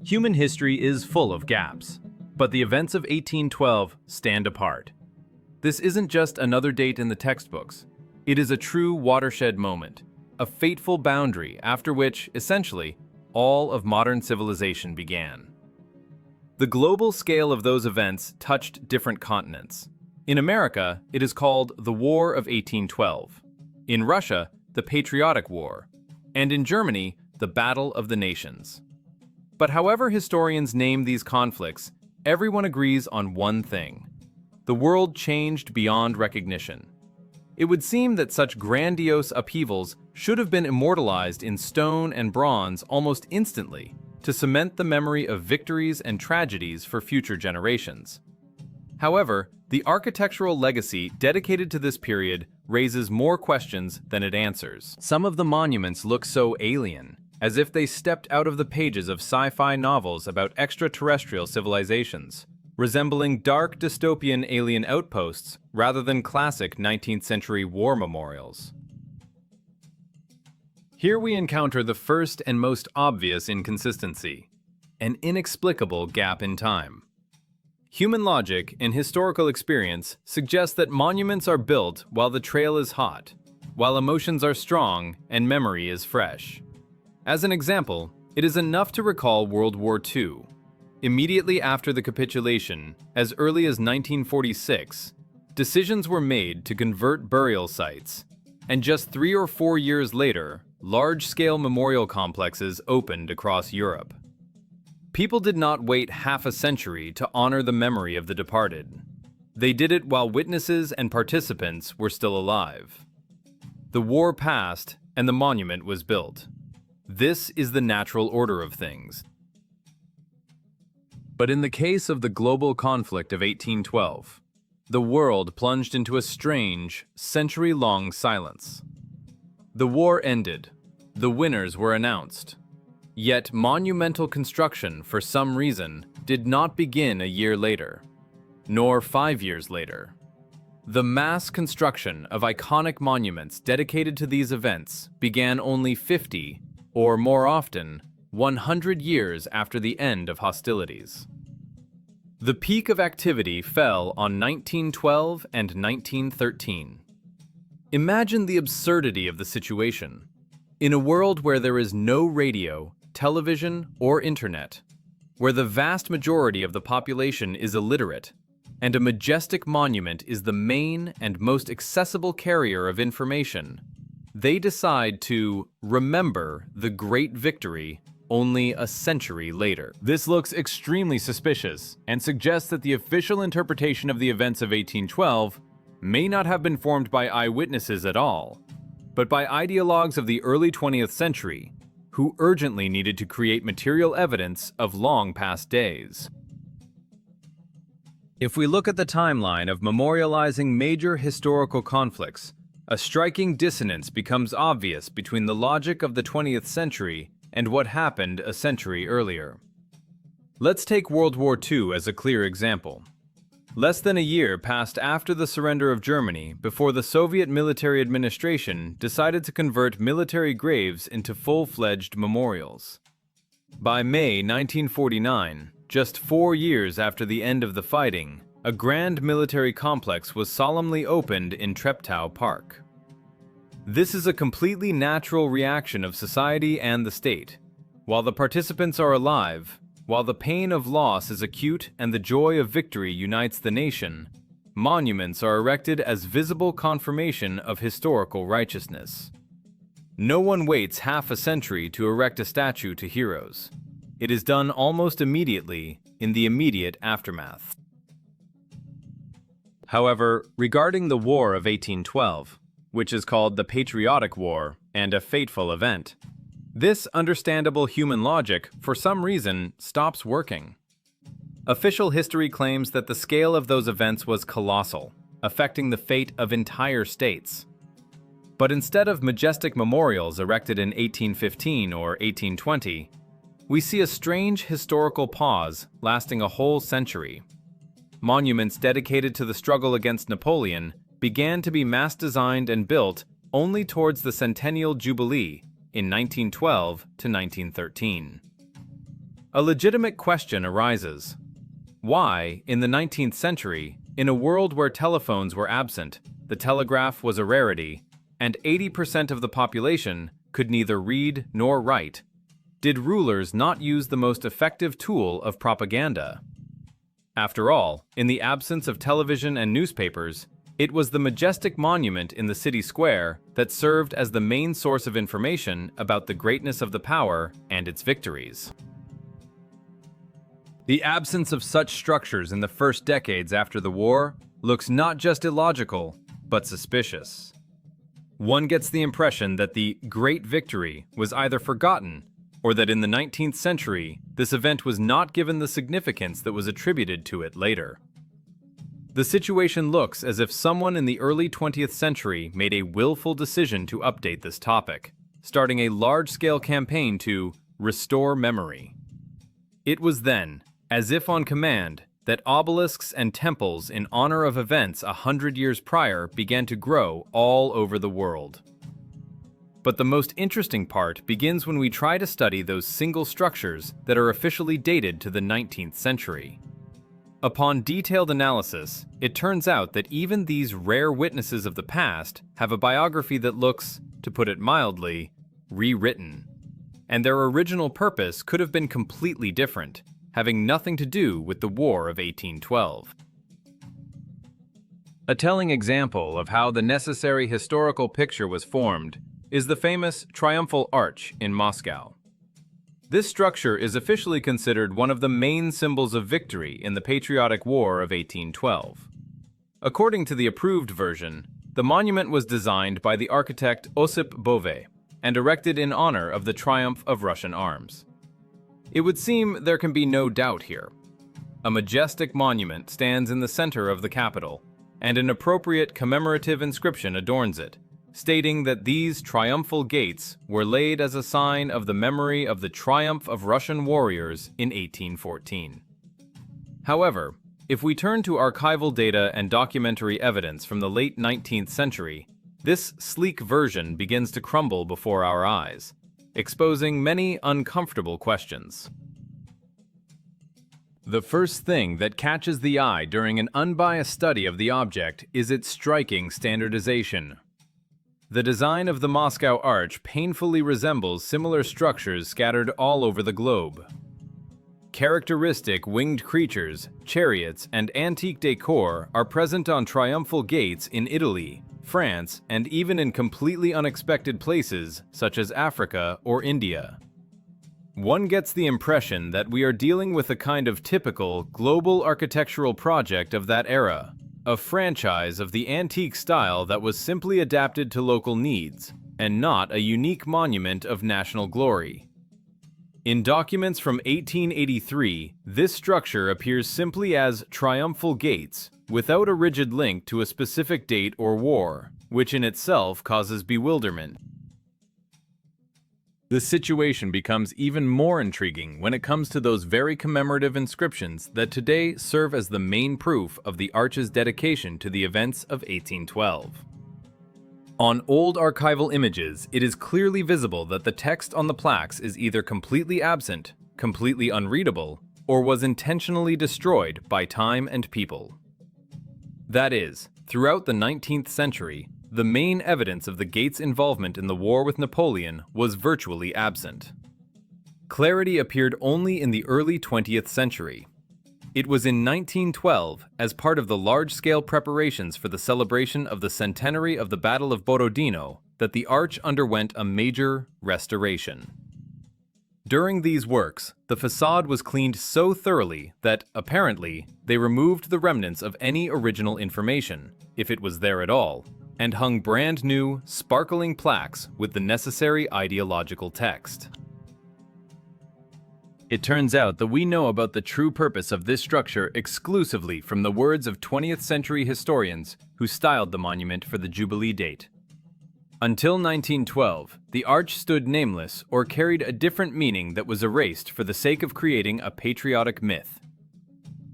Human history is full of gaps, but the events of 1812 stand apart. This isn't just another date in the textbooks. It is a true watershed moment, a fateful boundary after which, essentially, all of modern civilization began. The global scale of those events touched different continents. In America, it is called the War of 1812. In Russia, the Patriotic War. And in Germany, the Battle of the Nations. But however historians name these conflicts, everyone agrees on one thing. The world changed beyond recognition. It would seem that such grandiose upheavals should have been immortalized in stone and bronze almost instantly to cement the memory of victories and tragedies for future generations. However, the architectural legacy dedicated to this period raises more questions than it answers. Some of the monuments look so alien, as if they stepped out of the pages of sci-fi novels about extraterrestrial civilizations, resembling dark dystopian alien outposts rather than classic 19th century war memorials. Here we encounter the first and most obvious inconsistency, an inexplicable gap in time. Human logic and historical experience suggest that monuments are built while the trail is hot, while emotions are strong and memory is fresh. As an example, it is enough to recall World War II. Immediately after the capitulation, as early as 1946, decisions were made to convert burial sites, and just 3 or 4 years later, large-scale memorial complexes opened across Europe. People did not wait half a century to honor the memory of the departed. They did it while witnesses and participants were still alive. The war passed, and the monument was built. This is the natural order of things. But in the case of the global conflict of 1812, the world plunged into a strange, century-long silence. The war ended. The winners were announced. Yet monumental construction, for some reason, did not begin a year later, nor 5 years later. The mass construction of iconic monuments dedicated to these events began only 50, or more often, 100 years after the end of hostilities. The peak of activity fell on 1912 and 1913. Imagine the absurdity of the situation. In a world where there is no radio, television, or internet, where the vast majority of the population is illiterate, and a majestic monument is the main and most accessible carrier of information, they decide to remember the great victory only a century later. This looks extremely suspicious and suggests that the official interpretation of the events of 1812 may not have been formed by eyewitnesses at all, but by ideologues of the early 20th century who urgently needed to create material evidence of long-past days. If we look at the timeline of memorializing major historical conflicts, a striking dissonance becomes obvious between the logic of the 20th century and what happened a century earlier. Let's take World War II as a clear example. Less than a year passed after the surrender of Germany before the Soviet military administration decided to convert military graves into full-fledged memorials. By May 1949, just 4 years after the end of the fighting, a grand military complex was solemnly opened in Treptow Park. This is a completely natural reaction of society and the state. While the participants are alive, while the pain of loss is acute and the joy of victory unites the nation, monuments are erected as visible confirmation of historical righteousness. No one waits half a century to erect a statue to heroes. It is done almost immediately in the immediate aftermath. However, regarding the War of 1812, which is called the Patriotic War and a fateful event, this understandable human logic, for some reason, stops working. Official history claims that the scale of those events was colossal, affecting the fate of entire states. But instead of majestic memorials erected in 1815 or 1820, we see a strange historical pause lasting a whole century. Monuments dedicated to the struggle against Napoleon began to be mass-designed and built only towards the Centennial Jubilee in 1912 to 1913. A legitimate question arises. Why, in the 19th century, in a world where telephones were absent, the telegraph was a rarity, and 80% of the population could neither read nor write, did rulers not use the most effective tool of propaganda? After all, in the absence of television and newspapers, it was the majestic monument in the city square that served as the main source of information about the greatness of the power and its victories. The absence of such structures in the first decades after the war looks not just illogical, but suspicious. One gets the impression that the Great Victory was either forgotten, or that in the 19th century, this event was not given the significance that was attributed to it later. The situation looks as if someone in the early 20th century made a willful decision to update this topic, starting a large-scale campaign to restore memory. It was then, as if on command, that obelisks and temples in honor of events 100 years prior began to grow all over the world. But the most interesting part begins when we try to study those single structures that are officially dated to the 19th century. Upon detailed analysis, it turns out that even these rare witnesses of the past have a biography that looks, to put it mildly, rewritten. And their original purpose could have been completely different, having nothing to do with the War of 1812. A telling example of how the necessary historical picture was formed is the famous Triumphal Arch in Moscow. This structure is officially considered one of the main symbols of victory in the Patriotic War of 1812. According to the approved version, the monument was designed by the architect Osip Bove and erected in honor of the triumph of Russian arms. It would seem there can be no doubt here. A majestic monument stands in the center of the capital, and an appropriate commemorative inscription adorns it, stating that these triumphal gates were laid as a sign of the memory of the triumph of Russian warriors in 1814. However, if we turn to archival data and documentary evidence from the late 19th century, this sleek version begins to crumble before our eyes, exposing many uncomfortable questions. The first thing that catches the eye during an unbiased study of the object is its striking standardization. The design of the Moscow Arch painfully resembles similar structures scattered all over the globe. Characteristic winged creatures, chariots, and antique decor are present on triumphal gates in Italy, France, and even in completely unexpected places such as Africa or India. One gets the impression that we are dealing with a kind of typical global architectural project of that era, a franchise of the antique style that was simply adapted to local needs, and not a unique monument of national glory. In documents from 1883, this structure appears simply as triumphal gates, without a rigid link to a specific date or war, which in itself causes bewilderment. The situation becomes even more intriguing when it comes to those very commemorative inscriptions that today serve as the main proof of the arch's dedication to the events of 1812. On old archival images, it is clearly visible that the text on the plaques is either completely absent, completely unreadable, or was intentionally destroyed by time and people. That is, throughout the 19th century, the main evidence of the gate's involvement in the war with Napoleon was virtually absent. Clarity appeared only in the early 20th century. It was in 1912, as part of the large-scale preparations for the celebration of the centenary of the Battle of Borodino, that the arch underwent a major restoration. During these works, the facade was cleaned so thoroughly that, apparently, they removed the remnants of any original information, if it was there at all, and hung brand new, sparkling plaques with the necessary ideological text. It turns out that we know about the true purpose of this structure exclusively from the words of 20th century historians who styled the monument for the Jubilee date. Until 1912, the arch stood nameless or carried a different meaning that was erased for the sake of creating a patriotic myth.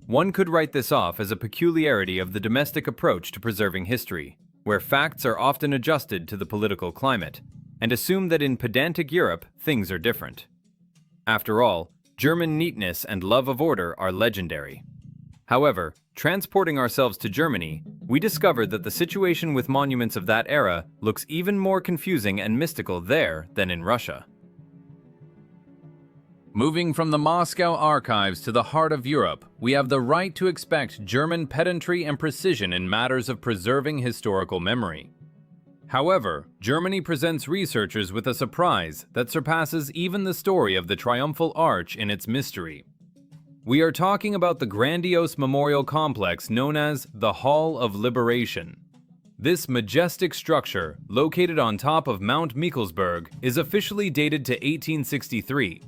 One could write this off as a peculiarity of the domestic approach to preserving history, where facts are often adjusted to the political climate, and assume that in pedantic Europe things are different. After all, German neatness and love of order are legendary. However, transporting ourselves to Germany, we discovered that the situation with monuments of that era looks even more confusing and mystical there than in Russia. Moving from the Moscow archives to the heart of Europe, we have the right to expect German pedantry and precision in matters of preserving historical memory. However, Germany presents researchers with a surprise that surpasses even the story of the Triumphal Arch in its mystery. We are talking about the grandiose memorial complex known as the Hall of Liberation. This majestic structure, located on top of Mount Michelsberg, is officially dated to 1863.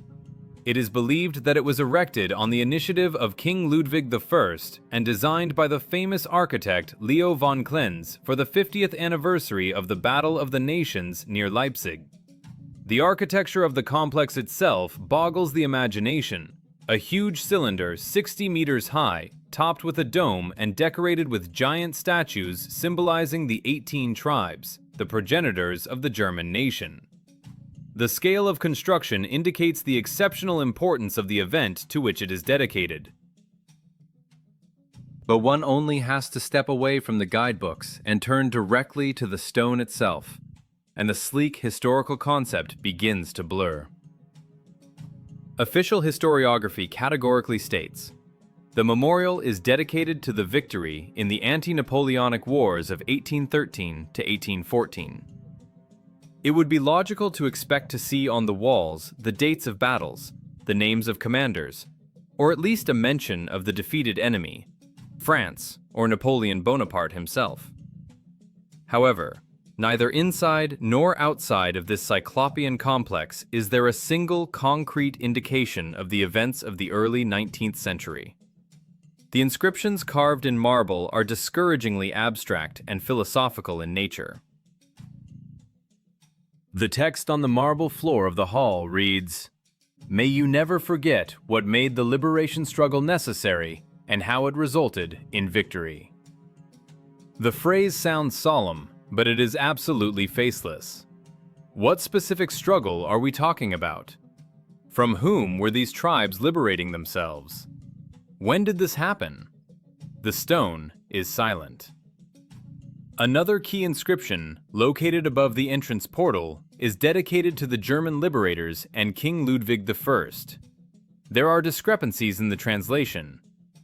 It is believed that it was erected on the initiative of King Ludwig I and designed by the famous architect Leo von Klenz for the 50th anniversary of the Battle of the Nations near Leipzig. The architecture of the complex itself boggles the imagination. A huge cylinder 60 meters high, topped with a dome and decorated with giant statues symbolizing the 18 tribes, the progenitors of the German nation. The scale of construction indicates the exceptional importance of the event to which it is dedicated. But one only has to step away from the guidebooks and turn directly to the stone itself, and the sleek historical concept begins to blur. Official historiography categorically states, the memorial is dedicated to the victory in the anti-Napoleonic Wars of 1813 to 1814. It would be logical to expect to see on the walls the dates of battles, the names of commanders, or at least a mention of the defeated enemy, France or Napoleon Bonaparte himself. However, neither inside nor outside of this cyclopean complex is there a single concrete indication of the events of the early 19th century. The inscriptions carved in marble are discouragingly abstract and philosophical in nature. The text on the marble floor of the hall reads, "May you never forget what made the liberation struggle necessary and how it resulted in victory." The phrase sounds solemn, but it is absolutely faceless. What specific struggle are we talking about? From whom were these tribes liberating themselves? When did this happen? The stone is silent. Another key inscription, located above the entrance portal, is dedicated to the German liberators and King Ludwig I. There are discrepancies in the translation,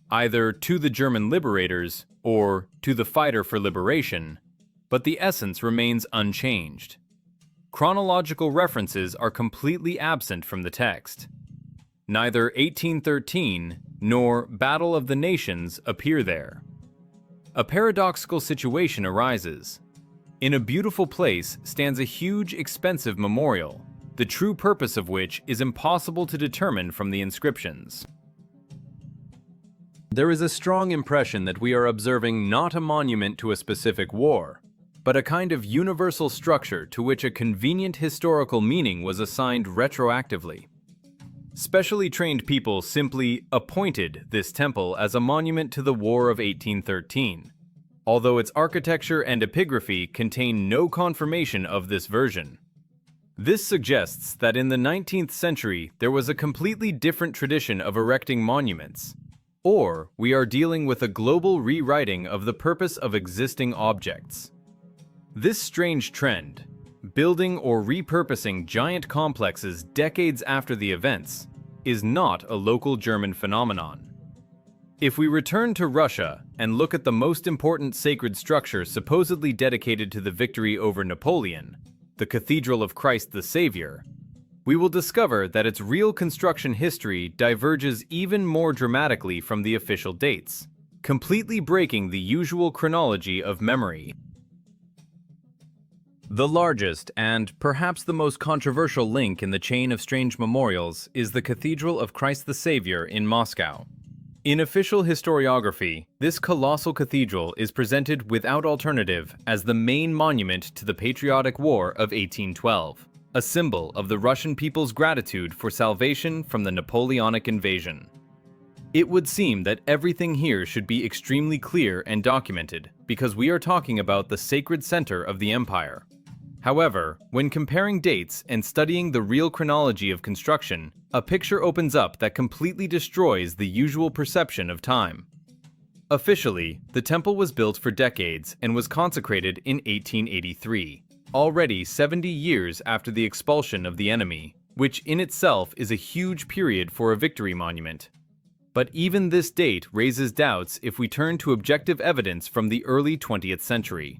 either "to the German liberators" or "to the fighter for liberation," but the essence remains unchanged. Chronological references are completely absent from the text. Neither 1813 nor Battle of the Nations appear there. A paradoxical situation arises. In a beautiful place stands a huge, expensive memorial, the true purpose of which is impossible to determine from the inscriptions. There is a strong impression that we are observing not a monument to a specific war, but a kind of universal structure to which a convenient historical meaning was assigned retroactively. Specially trained people simply appointed this temple as a monument to the War of 1813, although its architecture and epigraphy contain no confirmation of this version. This suggests that in the 19th century there was a completely different tradition of erecting monuments, or we are dealing with a global rewriting of the purpose of existing objects. This strange trend, building or repurposing giant complexes decades after the events, is not a local German phenomenon. If we return to Russia and look at the most important sacred structure supposedly dedicated to the victory over Napoleon, the Cathedral of Christ the Savior, we will discover that its real construction history diverges even more dramatically from the official dates, completely breaking the usual chronology of memory. The largest and perhaps the most controversial link in the chain of strange memorials is the Cathedral of Christ the Savior in Moscow. In official historiography, this colossal cathedral is presented without alternative as the main monument to the Patriotic War of 1812, a symbol of the Russian people's gratitude for salvation from the Napoleonic invasion. It would seem that everything here should be extremely clear and documented because we are talking about the sacred center of the empire. However, when comparing dates and studying the real chronology of construction, a picture opens up that completely destroys the usual perception of time. Officially, the temple was built for decades and was consecrated in 1883, already 70 years after the expulsion of the enemy, which in itself is a huge period for a victory monument. But even this date raises doubts if we turn to objective evidence from the early 20th century.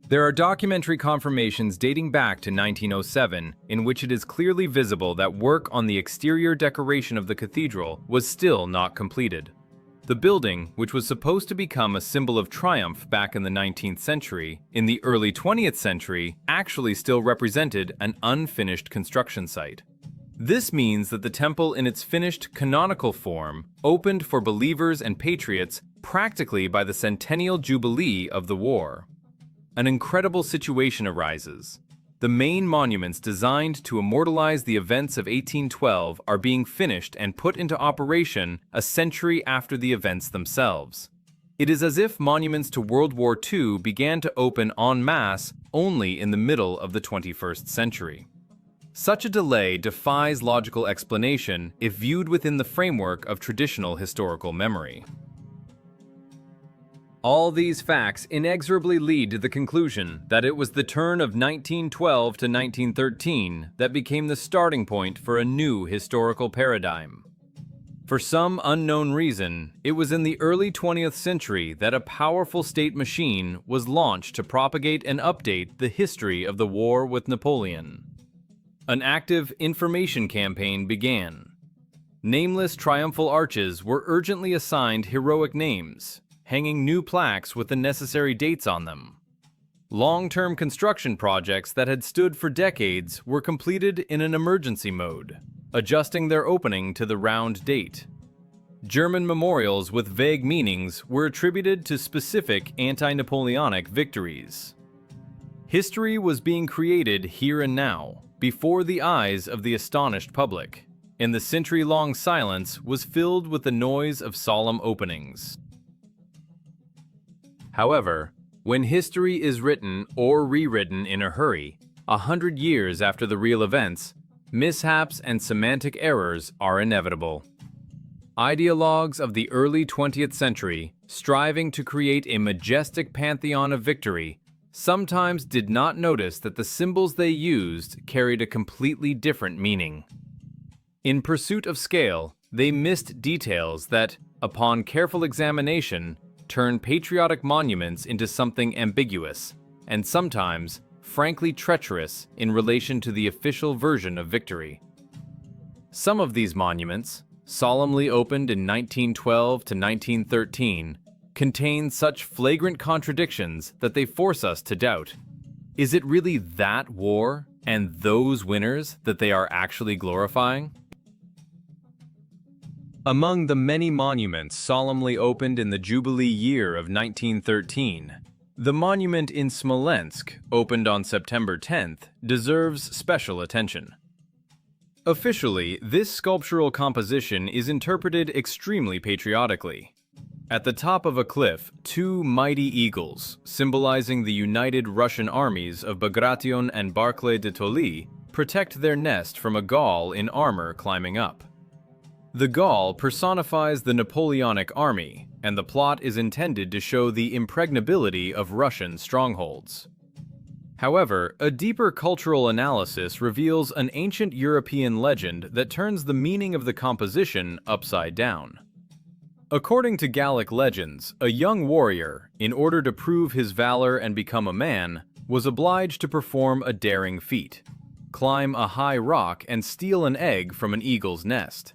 There are documentary confirmations dating back to 1907 in which it is clearly visible that work on the exterior decoration of the cathedral was still not completed. The building, which was supposed to become a symbol of triumph back in the 19th century, in the early 20th century actually still represented an unfinished construction site. This means that the temple in its finished canonical form opened for believers and patriots practically by the centennial jubilee of the war. An incredible situation arises. The main monuments designed to immortalize the events of 1812 are being finished and put into operation a century after the events themselves. It is as if monuments to World War II began to open en masse only in the middle of the 21st century. Such a delay defies logical explanation if viewed within the framework of traditional historical memory. All these facts inexorably lead to the conclusion that it was the turn of 1912 to 1913 that became the starting point for a new historical paradigm. For some unknown reason, it was in the early 20th century that a powerful state machine was launched to propagate and update the history of the war with Napoleon. An active information campaign began. Nameless triumphal arches were urgently assigned heroic names, hanging new plaques with the necessary dates on them. Long-term construction projects that had stood for decades were completed in an emergency mode, adjusting their opening to the round date. German memorials with vague meanings were attributed to specific anti-Napoleonic victories. History was being created here and now, before the eyes of the astonished public, and the century-long silence was filled with the noise of solemn openings. However, when history is written or rewritten in a hurry, 100 years after the real events, mishaps and semantic errors are inevitable. Ideologues of the early 20th century, striving to create a majestic pantheon of victory, sometimes did not notice that the symbols they used carried a completely different meaning. In pursuit of scale, they missed details that, upon careful examination, turn patriotic monuments into something ambiguous, and sometimes, frankly treacherous in relation to the official version of victory. Some of these monuments, solemnly opened in 1912 to 1913, contain such flagrant contradictions that they force us to doubt. Is it really that war and those winners that they are actually glorifying? Among the many monuments solemnly opened in the Jubilee year of 1913, the monument in Smolensk, opened on September 10th, deserves special attention. Officially, this sculptural composition is interpreted extremely patriotically. At the top of a cliff, two mighty eagles, symbolizing the united Russian armies of Bagration and Barclay de Tolly, protect their nest from a Gaul in armor climbing up. The Gaul personifies the Napoleonic army, and the plot is intended to show the impregnability of Russian strongholds. However, a deeper cultural analysis reveals an ancient European legend that turns the meaning of the composition upside down. According to Gallic legends, a young warrior, in order to prove his valor and become a man, was obliged to perform a daring feat: climb a high rock and steal an egg from an eagle's nest.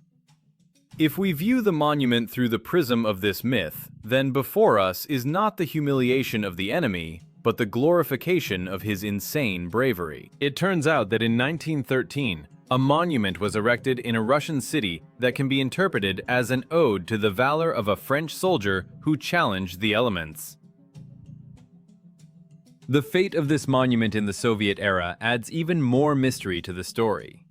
If we view the monument through the prism of this myth, then before us is not the humiliation of the enemy, but the glorification of his insane bravery. It turns out that in 1913, a monument was erected in a Russian city that can be interpreted as an ode to the valor of a French soldier who challenged the elements. The fate of this monument in the Soviet era adds even more mystery to the story.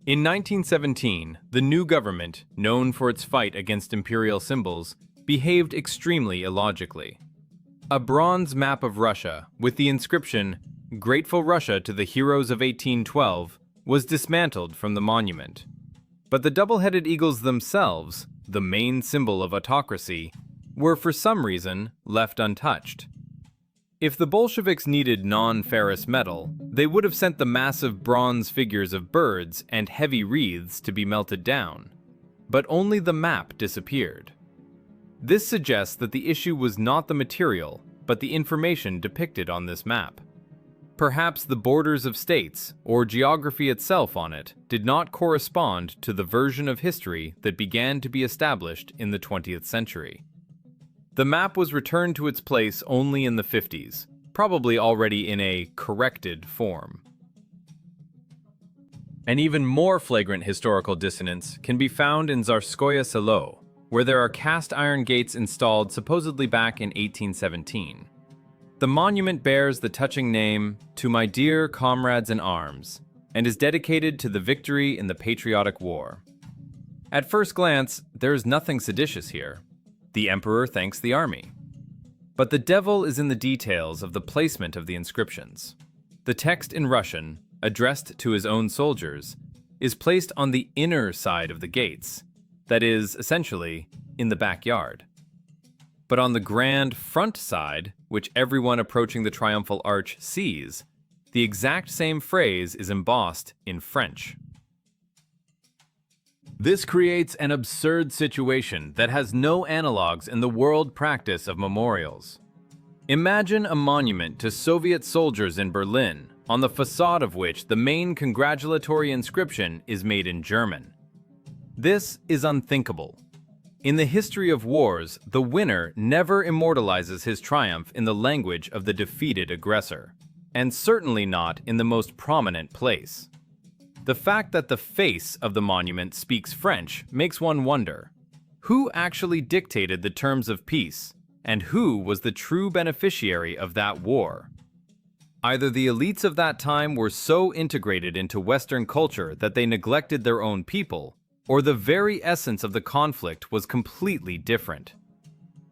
In 1917, the new government, known for its fight against imperial symbols, behaved extremely illogically. A bronze map of Russia with the inscription, "Grateful Russia to the Heroes of 1812, was dismantled from the monument. But the double-headed eagles themselves, the main symbol of autocracy, were for some reason left untouched. If the Bolsheviks needed non-ferrous metal, they would have sent the massive bronze figures of birds and heavy wreaths to be melted down. But only the map disappeared. This suggests that the issue was not the material, but the information depicted on this map. Perhaps the borders of states, or geography itself on it, did not correspond to the version of history that began to be established in the 20th century. The map was returned to its place only in the 50s, probably already in a corrected form. An even more flagrant historical dissonance can be found in Tsarskoye Selo, where there are cast iron gates installed supposedly back in 1817. The monument bears the touching name, "To my dear comrades in arms," and is dedicated to the victory in the Patriotic War. At first glance, there is nothing seditious here. The emperor thanks the army. But the devil is in the details of the placement of the inscriptions. The text in Russian, addressed to his own soldiers, is placed on the inner side of the gates, that is, essentially, in the backyard. But on the grand front side, which everyone approaching the triumphal arch sees, the exact same phrase is embossed in French. This creates an absurd situation that has no analogues in the world practice of memorials. Imagine a monument to Soviet soldiers in Berlin, on the facade of which the main congratulatory inscription is made in German. This is unthinkable. In the history of wars, the winner never immortalizes his triumph in the language of the defeated aggressor, and certainly not in the most prominent place. The fact that the face of the monument speaks French makes one wonder, who actually dictated the terms of peace, and who was the true beneficiary of that war? Either the elites of that time were so integrated into Western culture that they neglected their own people, or the very essence of the conflict was completely different.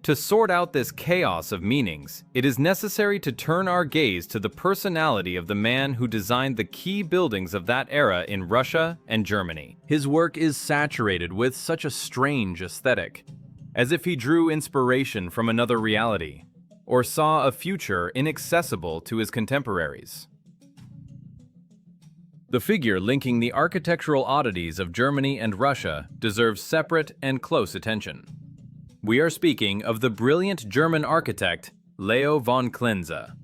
To sort out this chaos of meanings, it is necessary to turn our gaze to the personality of the man who designed the key buildings of that era in Russia and Germany. His work is saturated with such a strange aesthetic, as if he drew inspiration from another reality, or saw a future inaccessible to his contemporaries. The figure linking the architectural oddities of Germany and Russia deserves separate and close attention. We are speaking of the brilliant German architect Leo von Klenze,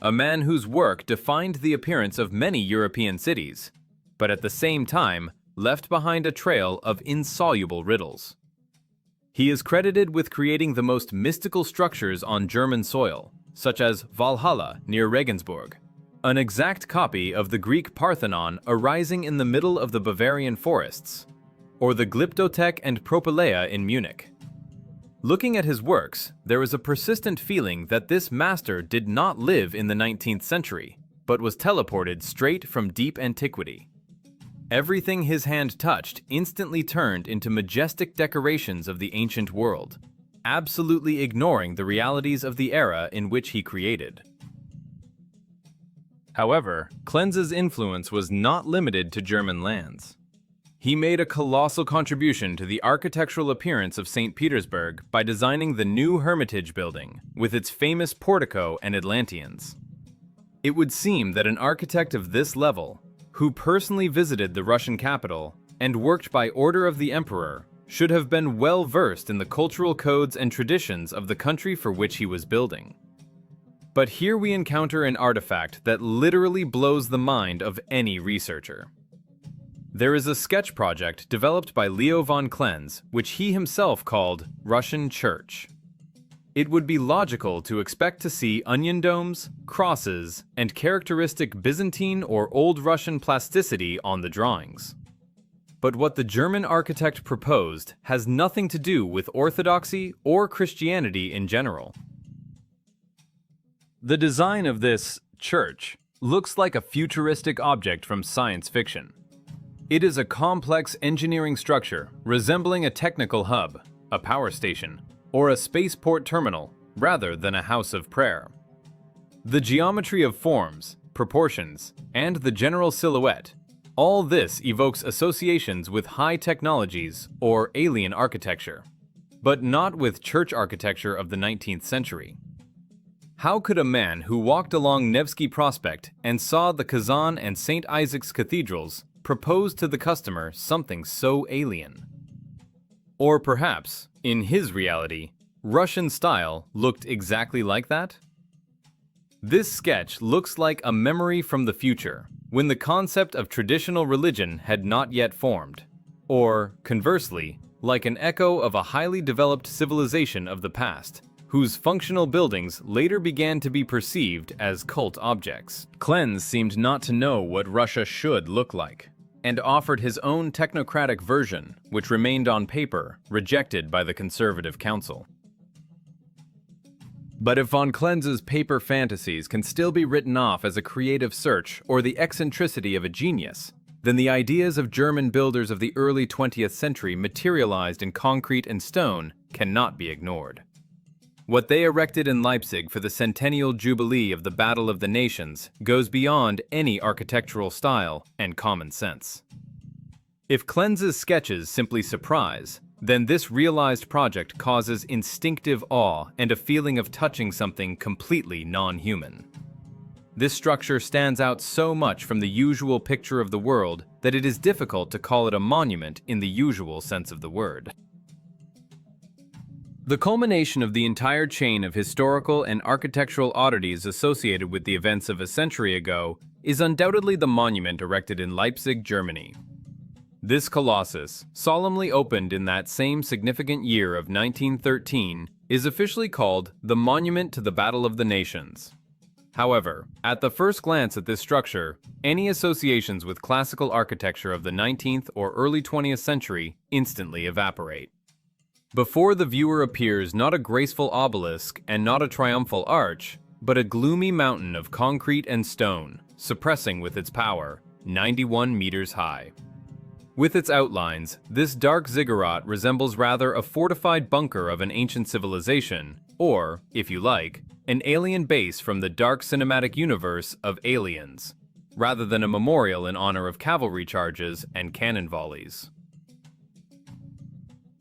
a man whose work defined the appearance of many European cities, but at the same time left behind a trail of insoluble riddles. He is credited with creating the most mystical structures on German soil, such as Valhalla near Regensburg, an exact copy of the Greek Parthenon arising in the middle of the Bavarian forests, or the Glyptothek and Propylaea in Munich. Looking at his works, there is a persistent feeling that this master did not live in the 19th century, but was teleported straight from deep antiquity. Everything his hand touched instantly turned into majestic decorations of the ancient world, absolutely ignoring the realities of the era in which he created. However, Klenze's influence was not limited to German lands. He made a colossal contribution to the architectural appearance of St. Petersburg by designing the new Hermitage building, with its famous portico and Atlanteans. It would seem that an architect of this level, who personally visited the Russian capital and worked by order of the emperor, should have been well versed in the cultural codes and traditions of the country for which he was building. But here we encounter an artifact that literally blows the mind of any researcher. There is a sketch project developed by Leo von Klenze, which he himself called Russian Church. It would be logical to expect to see onion domes, crosses, and characteristic Byzantine or Old Russian plasticity on the drawings. But what the German architect proposed has nothing to do with Orthodoxy or Christianity in general. The design of this church looks like a futuristic object from science fiction. It is a complex engineering structure resembling a technical hub, a power station, or a spaceport terminal rather than a house of prayer. The geometry of forms, proportions, and the general silhouette, all this evokes associations with high technologies or alien architecture, but not with church architecture of the 19th century. How could a man who walked along Nevsky Prospect and saw the Kazan and St. Isaac's cathedrals propose to the customer something so alien? Or perhaps, in his reality, Russian style looked exactly like that? This sketch looks like a memory from the future, when the concept of traditional religion had not yet formed. Or, conversely, like an echo of a highly developed civilization of the past, whose functional buildings later began to be perceived as cult objects. Klenz seemed not to know what Russia should look like, and offered his own technocratic version, which remained on paper, rejected by the Conservative Council. But if von Klenz's paper fantasies can still be written off as a creative search or the eccentricity of a genius, then the ideas of German builders of the early 20th century materialized in concrete and stone cannot be ignored. What they erected in Leipzig for the centennial jubilee of the Battle of the Nations goes beyond any architectural style and common sense. If Klenz's sketches simply surprise, then this realized project causes instinctive awe and a feeling of touching something completely non-human. This structure stands out so much from the usual picture of the world that it is difficult to call it a monument in the usual sense of the word. The culmination of the entire chain of historical and architectural oddities associated with the events of a century ago is undoubtedly the monument erected in Leipzig, Germany. This colossus, solemnly opened in that same significant year of 1913, is officially called the Monument to the Battle of the Nations. However, at the first glance at this structure, any associations with classical architecture of the 19th or early 20th century instantly evaporate. Before the viewer appears not a graceful obelisk and not a triumphal arch, but a gloomy mountain of concrete and stone, suppressing with its power, 91 meters high. With its outlines, this dark ziggurat resembles rather a fortified bunker of an ancient civilization, or, if you like, an alien base from the dark cinematic universe of Aliens, rather than a memorial in honor of cavalry charges and cannon volleys.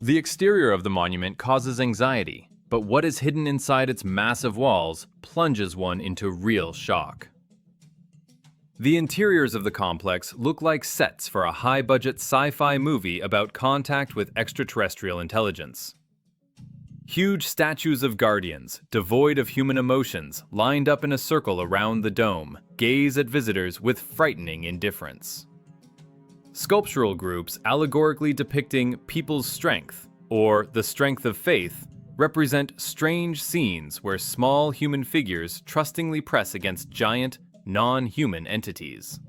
The exterior of the monument causes anxiety, but what is hidden inside its massive walls plunges one into real shock. The interiors of the complex look like sets for a high-budget sci-fi movie about contact with extraterrestrial intelligence. Huge statues of guardians, devoid of human emotions, lined up in a circle around the dome, gaze at visitors with frightening indifference. Sculptural groups allegorically depicting people's strength, or the strength of faith, represent strange scenes where small human figures trustingly press against giant, non-human entities.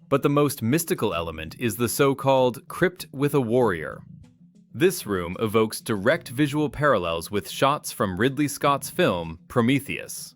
But the most mystical element is the so-called crypt with a warrior. This room evokes direct visual parallels with shots from Ridley Scott's film Prometheus.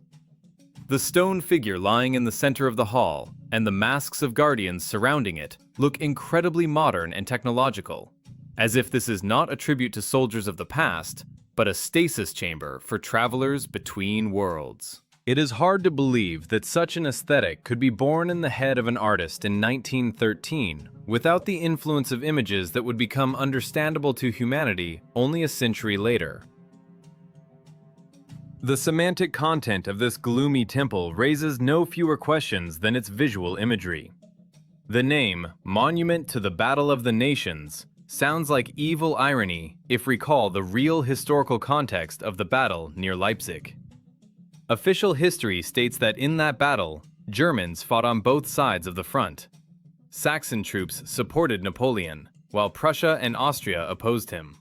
The stone figure lying in the center of the hall and the masks of guardians surrounding it look incredibly modern and technological, as if this is not a tribute to soldiers of the past, but a stasis chamber for travelers between worlds. It is hard to believe that such an aesthetic could be born in the head of an artist in 1913 without the influence of images that would become understandable to humanity only a century later. The semantic content of this gloomy temple raises no fewer questions than its visual imagery. The name, Monument to the Battle of the Nations, sounds like evil irony if recall the real historical context of the battle near Leipzig. Official history states that in that battle, Germans fought on both sides of the front. Saxon troops supported Napoleon, while Prussia and Austria opposed him.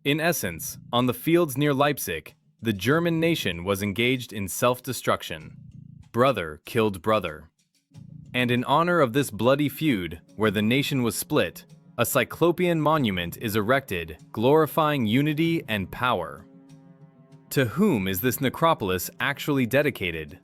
In essence, on the fields near Leipzig, the German nation was engaged in self-destruction. Brother killed brother. And in honor of this bloody feud, where the nation was split, a cyclopean monument is erected, glorifying unity and power. To whom is this necropolis actually dedicated?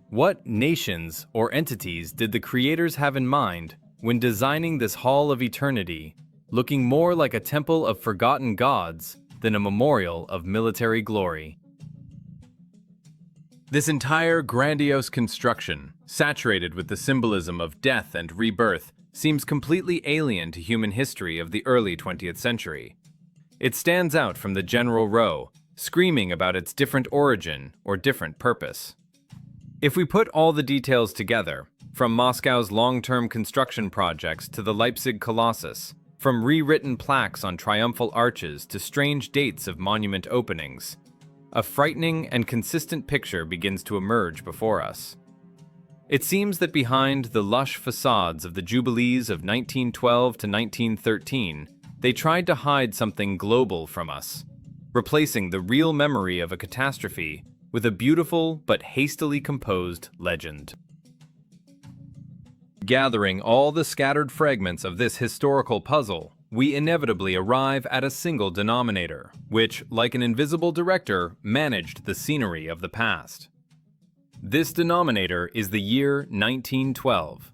What nations or entities did the creators have in mind when designing this Hall of Eternity, looking more like a temple of forgotten gods than a memorial of military glory. This entire grandiose construction, saturated with the symbolism of death and rebirth, seems completely alien to human history of the early 20th century. It stands out from the general row, screaming about its different origin or different purpose. If we put all the details together, from Moscow's long-term construction projects to the Leipzig Colossus, from rewritten plaques on triumphal arches to strange dates of monument openings, a frightening and consistent picture begins to emerge before us. It seems that behind the lush facades of the Jubilees of 1912 to 1913, they tried to hide something global from us, replacing the real memory of a catastrophe with a beautiful but hastily composed legend. Gathering all the scattered fragments of this historical puzzle, we inevitably arrive at a single denominator, which, like an invisible director, managed the scenery of the past. This denominator is the year 1912.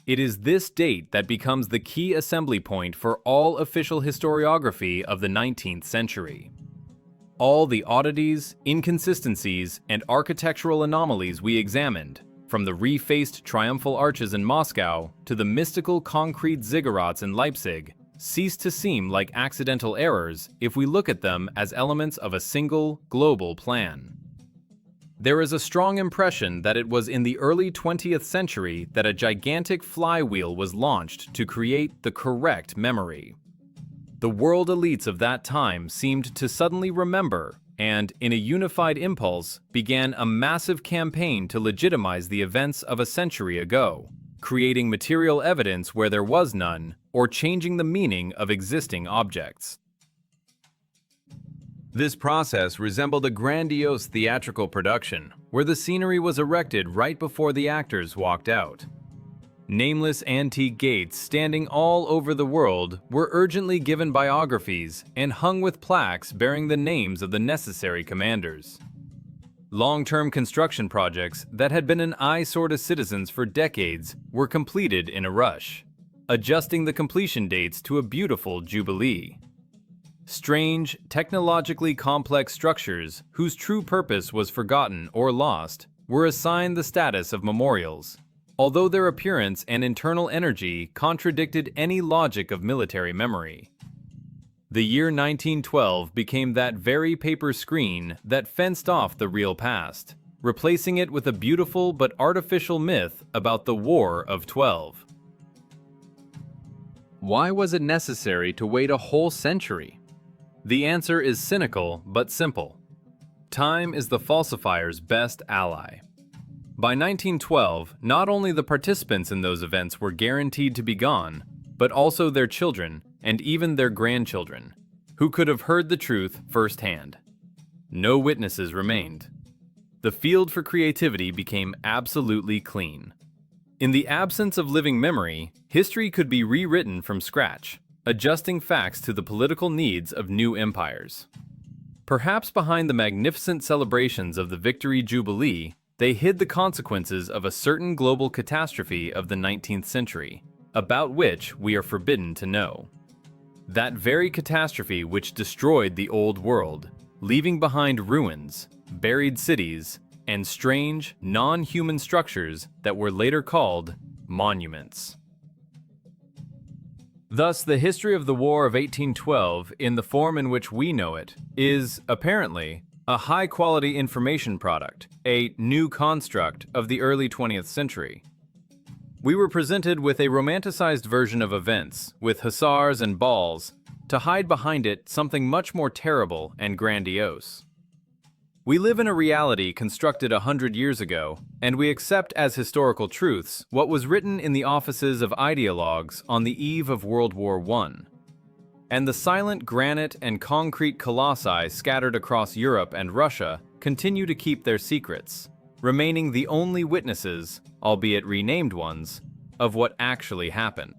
It is this date that becomes the key assembly point for all official historiography of the 19th century. All the oddities, inconsistencies, and architectural anomalies we examined, from the refaced triumphal arches in Moscow to the mystical concrete ziggurats in Leipzig, cease to seem like accidental errors if we look at them as elements of a single, global plan. There is a strong impression that it was in the early 20th century that a gigantic flywheel was launched to create the correct memory. The world elites of that time seemed to suddenly remember and, in a unified impulse, began a massive campaign to legitimize the events of a century ago, creating material evidence where there was none, or changing the meaning of existing objects. This process resembled a grandiose theatrical production, where the scenery was erected right before the actors walked out. Nameless antique gates standing all over the world were urgently given biographies and hung with plaques bearing the names of the necessary commanders. Long-term construction projects that had been an eyesore to citizens for decades were completed in a rush, adjusting the completion dates to a beautiful jubilee. Strange, technologically complex structures whose true purpose was forgotten or lost were assigned the status of memorials, although their appearance and internal energy contradicted any logic of military memory. The year 1912 became that very paper screen that fenced off the real past, replacing it with a beautiful but artificial myth about the War of 12. Why was it necessary to wait a whole century? The answer is cynical but simple. Time is the falsifier's best ally. By 1912, not only the participants in those events were guaranteed to be gone, but also their children and even their grandchildren, who could have heard the truth firsthand. No witnesses remained. The field for creativity became absolutely clean. In the absence of living memory, history could be rewritten from scratch, adjusting facts to the political needs of new empires. Perhaps behind the magnificent celebrations of the Victory Jubilee, they hid the consequences of a certain global catastrophe of the 19th century, about which we are forbidden to know. That very catastrophe which destroyed the old world, leaving behind ruins, buried cities, and strange, non-human structures that were later called monuments. Thus, the history of the War of 1812, in the form in which we know it, is, apparently, a high-quality information product, a new construct of the early 20th century. We were presented with a romanticized version of events, with hussars and balls, to hide behind it something much more terrible and grandiose. We live in a reality constructed 100 years ago, and we accept as historical truths what was written in the offices of ideologues on the eve of World War I. And the silent granite and concrete colossi scattered across Europe and Russia continue to keep their secrets, remaining the only witnesses, albeit renamed ones, of what actually happened.